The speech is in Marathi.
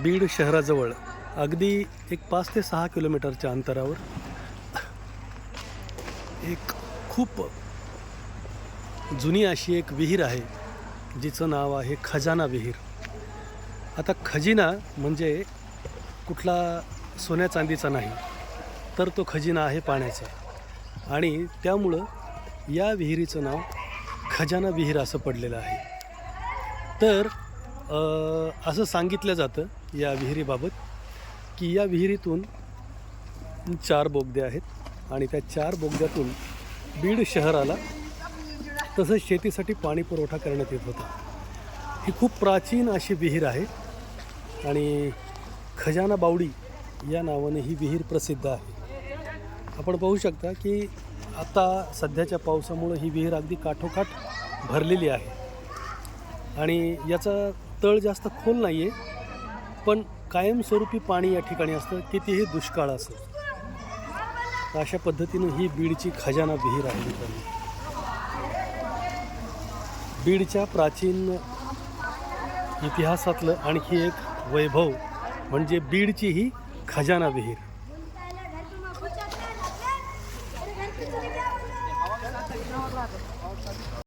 बीड शहराजवळ अगदी एक 5 ते 6 किलोमीटरच्या अंतरावर एक खूप जुनी अशी एक विहीर आहे, जिचं नाव आहे खजाना विहीर. आता खजिना म्हणजे कुठला सोन्या चांदीचा नाही, तर तो खजिना आहे पाण्याचा. आणि त्यामुळं या विहिरीचं नाव खजाना विहीर असं पडलेलं आहे. तर असं सांगितलं जातं या विहिरीबाबत की या विहिरीतून 4 बोगदे आहेत आणि त्या 4 बोगद्यातून बीड शहराला तसंच शेतीसाठी पाणी पुरवठा करण्यात येत होता. ही खूप प्राचीन अशी विहीर आहे आणि खजाना बावडी या नावाने ही विहीर प्रसिद्ध आहे. आपण पाहू शकता की आता सध्याच्या पावसामुळं ही विहीर अगदी काठोकाठ भरलेली आहे आणि याचा तळ जास्त खोल नाही आहे, पण कायमस्वरूपी पाणी या ठिकाणी असतं, कितीही दुष्काळ असेल. अशा पद्धतीनं ही बीडची खजाना विहीर आहे मित्रांनो. बीडच्या प्राचीन इतिहासातलं आणखी एक वैभव म्हणजे बीडची ही खजाना विहीर.